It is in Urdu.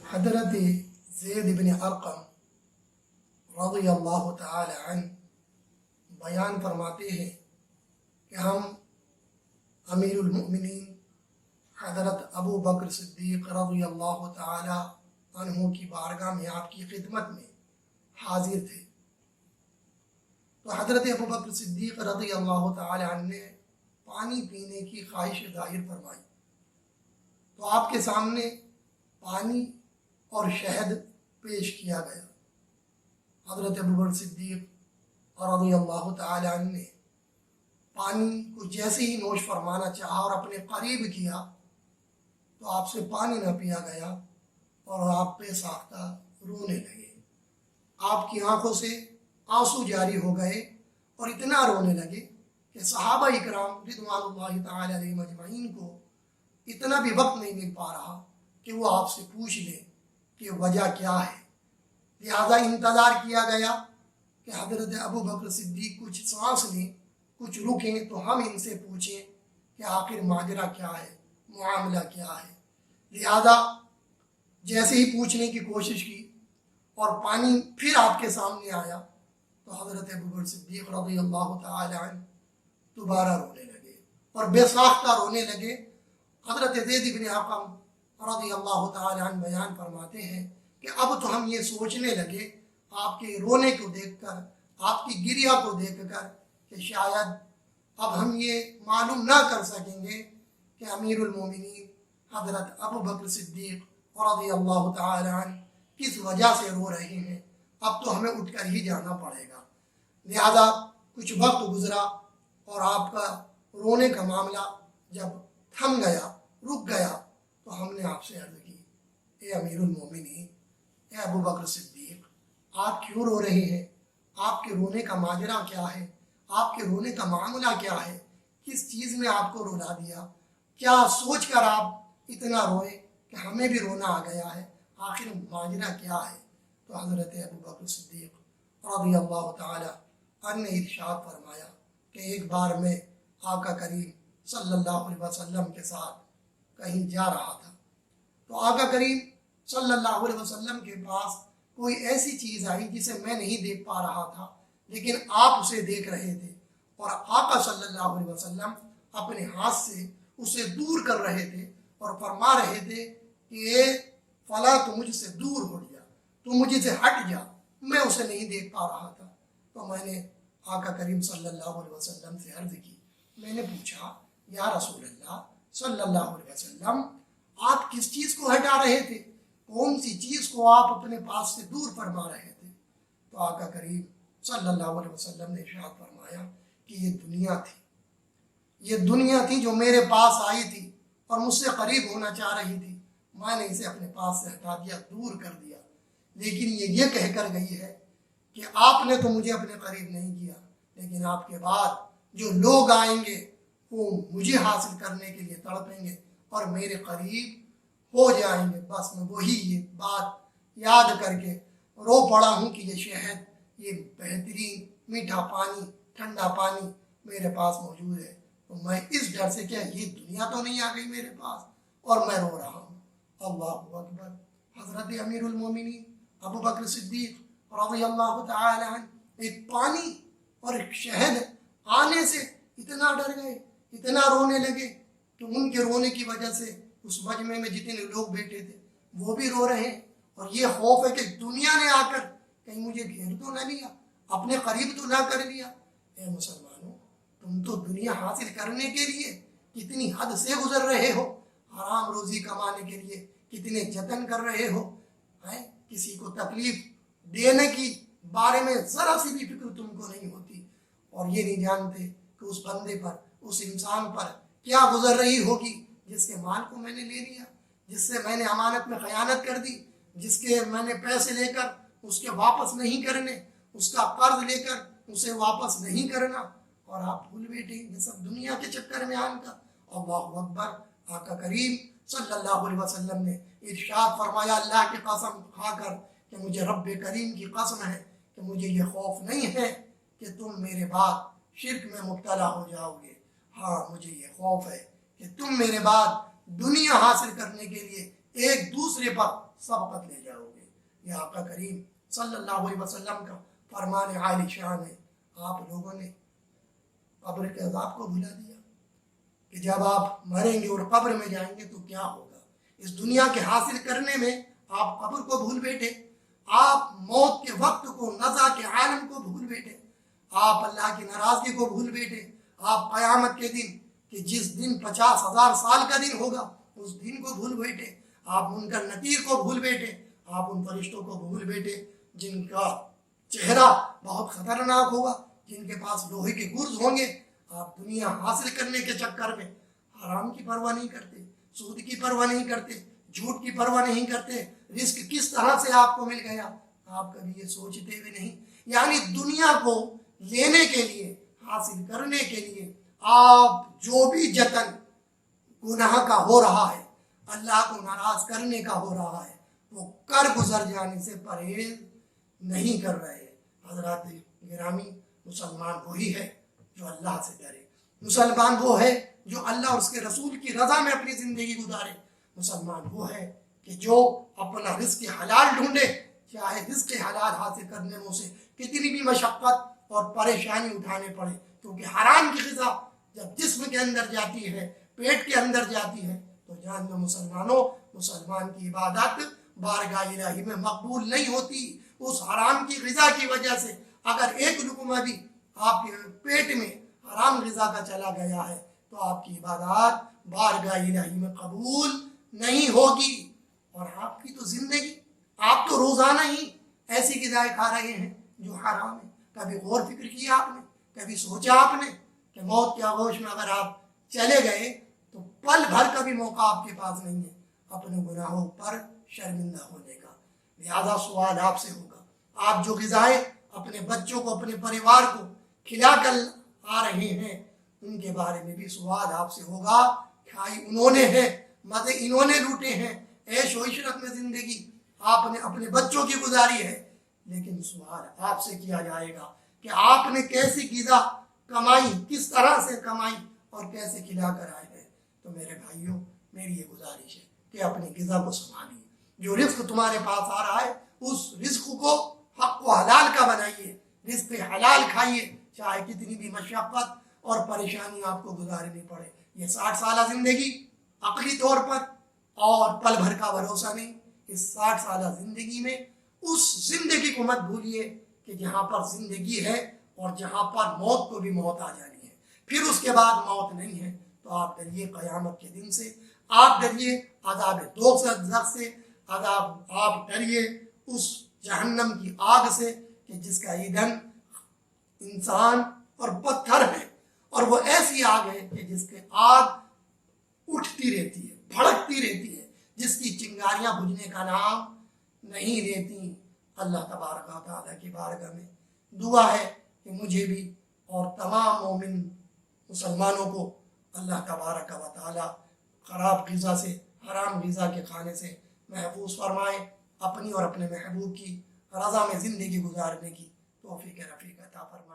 حضرت زید بن ارقم رضی اللہ تعالی عنہ بیان فرماتے ہیں کہ ہم امیر المؤمنین حضرت ابو بکر صدیق رضی اللہ تعالی عنہ کی بارگاہ میں آپ کی خدمت میں حاضر تھے، تو حضرت ابو بکر صدیق رضی اللہ تعالی عنہ نے پانی پینے کی خواہش ظاہر فرمائی، تو آپ کے سامنے پانی اور شہد پیش کیا گیا۔ حضرت ابو بکر صدیق رضی اللہ تعالی عنہ نے پانی کو جیسے ہی نوش فرمانا چاہا اور اپنے قریب کیا تو آپ سے پانی نہ پیا گیا اور آپ پہ ساختہ رونے لگے۔ آپ کی آنکھوں سے آنسو جاری ہو گئے اور اتنا رونے لگے کہ صحابہ اکرام رضوان اللہ تعالی علیہم اجمعین کو اتنا بھی وقت نہیں مل پا رہا کہ وہ آپ سے پوچھ لیں کہ وجہ کیا ہے، لہذا انتظار کیا گیا کہ حضرت ابو بکر صدیق کچھ سانس لیں، کچھ رکیں تو ہم ان سے پوچھیں کہ آخر ماجرا کیا ہے، معاملہ کیا ہے۔ لہذا جیسے ہی پوچھنے کی کوشش کی اور پانی پھر آپ کے سامنے آیا تو حضرت ابو بکر صدیق رضی اللہ تعالی عنہ دوبارہ رونے لگے اور بے ساختہ رونے لگے۔ حضرت زید بن ارقم رضی اللہ تعالی عنہ بیان فرماتے ہیں کہ اب تو ہم یہ سوچنے لگے آپ کے رونے کو دیکھ کر، آپ کی گریہ کو دیکھ کر، کہ شاید اب ہم یہ معلوم نہ کر سکیں گے کہ امیر المومنین حضرت ابو بکر صدیق رضی اللہ تعالی عنہ کس وجہ سے رو رہے ہیں، اب تو ہمیں اٹھ کر ہی جانا پڑے گا۔ لہذا کچھ وقت گزرا اور آپ کا رونے کا معاملہ جب تھم گیا، رک گیا، تو ہم نے آپ سے عرض کی، اے امیر المومنین، اے ابو بکر صدیق، آپ کیوں رو رہے ہیں؟ آپ کے رونے کا ماجرا کیا ہے؟ آپ کے رونے کا معاملہ کیا ہے؟ کس چیز نے آپ کو رلا دیا؟ کیا سوچ کر آپ اتنا روئے کہ ہمیں بھی رونا آ گیا ہے؟ آخر ماجرا کیا ہے؟ تو حضرت ابو بکر صدیق رضی اللہ تعالی عنہ نے ارشاد فرمایا کہ ایک بار میں آقا کریم صلی اللہ علیہ وسلم کے ساتھ کہیں جا رہا تھا، تو آقا کریم صلی اللہ علیہ وسلم کے پاس کوئی ایسی چیز آئی جسے میں نہیں دیکھ پا رہا تھا، لیکن آپ اسے دیکھ رہے تھے، اور آقا صلی اللہ علیہ وسلم اپنے ہاتھ سے اسے دور کر رہے تھے اور فرما رہے تھے کہ اے فلاں تو مجھ سے دور ہو جا، تو مجھے سے ہٹ جا، میں اسے نہیں دیکھ پا رہا تھا۔ تو میں نے آقا کریم صلی اللہ علیہ وسلم سے عرض کی، میں نے پوچھا، یا رسول اللہ صلی اللہ علیہ وسلم، آپ کس چیز کو ہٹا رہے تھے؟ کون سی چیز کو آپ اپنے پاس سے دور فرما رہے تھے؟ تو آقا کریم صلی اللہ علیہ وسلم نے ارشاد فرمایا کہ یہ دنیا تھی، یہ دنیا تھی جو میرے پاس آئی تھی اور مجھ سے قریب ہونا چاہ رہی تھی، میں نے اسے اپنے پاس سے ہٹا دیا، دور کر دیا، لیکن یہ کہہ کر گئی ہے کہ آپ نے تو مجھے اپنے قریب نہیں کیا، لیکن آپ کے بعد جو لوگ آئیں گے وہ مجھے حاصل کرنے کے لیے تڑپیں گے اور میرے قریب ہو جائیں گے۔ بس میں وہی یہ بات یاد کر کے رو پڑا ہوں کہ یہ شہد، یہ بہترین میٹھا پانی، ٹھنڈا پانی میرے پاس موجود ہے، تو میں اس ڈر سے کیا یہ دنیا تو نہیں آ گئی میرے پاس اور میں رو رہا ہوں۔ اللہ اکبر۔ حضرت امیر المومنین ابو بکر صدیق رضی اللہ تعالی عنہ ایک پانی اور ایک شہد آنے سے اتنا ڈر گئے، اتنا رونے لگے کہ ان کے رونے کی وجہ سے اس مجمع میں جتنے لوگ بیٹھے تھے وہ بھی رو رہے ہیں، اور یہ خوف ہے کہ دنیا نے آ کر کہیں مجھے گھیر تو نہ لیا، اپنے قریب تو نہ کر لیا۔ اے مسلمانوں، تم تو دنیا حاصل کرنے کے لیے کتنی حد سے گزر رہے ہو، حرام روزی کمانے کے لیے کتنے جتن کر رہے ہو، کسی کو تکلیف دینے کی بارے میں ذرا سی بھی فکر تم کو نہیں ہوتی، اور یہ نہیں جانتے کہ اس بندے پر، اس انسان پر کیا گزر رہی ہوگی جس کے مال کو میں نے لے لیا، جس سے میں نے امانت میں خیانت کر دی، جس کے میں نے پیسے لے کر اس کے واپس نہیں کرنے، اس کا قرض لے کر اسے واپس نہیں کرنا، اور آپ بھول بیٹھے یہ سب دنیا کے چکر میں آن کا۔ اللہ اکبر۔ آقا کریم صلی اللہ علیہ وسلم نے ارشاد فرمایا، اللہ کی قسم کھا کر کہ مجھے رب کریم کی قسم ہے کہ مجھے یہ خوف نہیں ہے کہ تم میرے بعد شرک میں مبتلا ہو جاؤ گے، ہاں مجھے یہ خوف ہے کہ تم میرے بعد دنیا حاصل کرنے کے لیے ایک دوسرے پر سبقت لے جاؤ گے۔ یہ آقا کریم صلی اللہ علیہ وسلم کا فرمان عالی شان ہے۔ آپ لوگوں نے قبر کے عذاب کو بھلا دیا کہ جب آپ مریں گے اور قبر میں جائیں گے تو کیا ہوگا۔ اس دنیا کے حاصل کرنے میں آپ قبر کو بھول بیٹھے، آپ موت کے وقت کو، نزا کے عالم کو بھول بیٹھے، آپ اللہ کی ناراضگی کو بھول بیٹھے، آپ قیامت کے دن کہ جس دن 50,000 سال کا دن ہوگا اس دن کو بھول بیٹھے، آپ منکر نکیر کو بھول بیٹھے، آپ ان فرشتوں کو بھول بیٹھے جن کا چہرہ بہت خطرناک ہوگا، جن کے پاس لوہے کے گرز ہوں گے۔ آپ دنیا حاصل کرنے کے چکر میں حرام کی پرواہ نہیں کرتے، سود کی پرواہ نہیں کرتے، جھوٹ کی پرواہ نہیں کرتے، رزق کس طرح سے آپ کو مل گیا آپ کبھی یہ سوچتے بھی نہیں۔ یعنی دنیا کو لینے کے لیے، حاصل کرنے کے لیے آپ جو بھی جتن گناہ کا ہو رہا ہے، اللہ کو ناراض کرنے کا ہو رہا ہے، وہ کر گزر جانے سے پرہیز نہیں کر رہے۔ حضرات گرامی، مسلمان وہی ہے جو اللہ سے ڈرے، مسلمان وہ ہے جو اللہ اور اس کے رسول کی رضا میں اپنی زندگی گزارے، مسلمان وہ ہے کہ جو اپنا رزق حلال ڈھونڈے، چاہے رزق حلال حاصل کرنے میں اسے کتنی بھی مشقت اور پریشانی اٹھانے پڑے، کیونکہ حرام کی غذا جب جسم کے اندر جاتی ہے، پیٹ کے اندر جاتی ہے تو جان میں مسلمانوں، مسلمان کی عبادت بارگاہ الہی میں مقبول نہیں ہوتی۔ اس حرام کی غذا کی وجہ سے اگر ایک لقمہ بھی آپ کے پیٹ میں حرام غذا کا چلا گیا ہے تو آپ کی عبادات بارگاہ الہی میں قبول نہیں ہوگی۔ اور آپ کی تو زندگی، آپ تو روزانہ ہی ایسی غذائیں کھا رہے ہیں جو حرام ہے۔ کبھی غور فکر کیا آپ نے؟ کبھی سوچا آپ نے کہ موت کے آغوش میں اگر آپ چلے گئے تو پل بھر کا بھی موقع آپ کے پاس نہیں ہے اپنے گناہوں پر شرمندہ ہونے کا۔ لہذا سوال آپ سے ہوگا، آپ جو غذائیں اپنے بچوں کو، اپنے پریوار کو کھلا کر آ رہے ہیں، ان کے بارے میں بھی سوال آپ سے ہوگا۔ کھائی انہوں نے ہے، مزے انہوں نے لوٹے ہیں، عیش و عشرت میں زندگی آپ نے اپنے بچوں کی گزاری ہے، لیکن سوال آپ سے کیا جائے گا کہ آپ نے کیسی غذا کمائی، کس طرح سے کمائی اور کیسے کھلا کر آئے ہیں۔ تو میرے بھائیوں، میری یہ گزارش ہے کہ اپنی غذا کو سنبھالیے۔ جو رزق تمہارے پاس آ رہا ہے اس رزق کو حق و حلال کا بنائیے، رزق حلال کھائیے، چاہے کتنی بھی مشقت اور پریشانی آپ کو گزارنی پڑے۔ یہ 60 سالہ زندگی عقلی طور پر اور پل بھر کا بھروسہ نہیں۔ اس 60 سالہ زندگی میں اس زندگی کو مت بھولیے کہ جہاں پر زندگی ہے اور جہاں پر موت کو بھی موت آ جانی ہے، پھر اس کے بعد موت نہیں ہے۔ تو آپ ڈریے قیامت کے دن سے، آپ ڈریے عذاب دوزخ سے، آپ ڈریے اس جہنم کی آگ سے کہ جس کا ایندھن انسان اور پتھر ہے، اور وہ ایسی آگ ہے کہ جس کے آگ اٹھتی رہتی ہے، بھڑکتی رہتی ہے، جس کی چنگاریاں بجھنے کا نام نہیں لیتی۔ اللہ تبارک و تعالیٰ کی بارگاہ میں دعا ہے کہ مجھے بھی اور تمام مومن مسلمانوں کو اللہ تبارک و تعالیٰ خراب غذا سے، حرام غذا کے کھانے سے محفوظ فرمائے، اپنی اور اپنے محبوب کی رضا میں زندگی گزارنے کی توفیق رفیق عطا فرمائے۔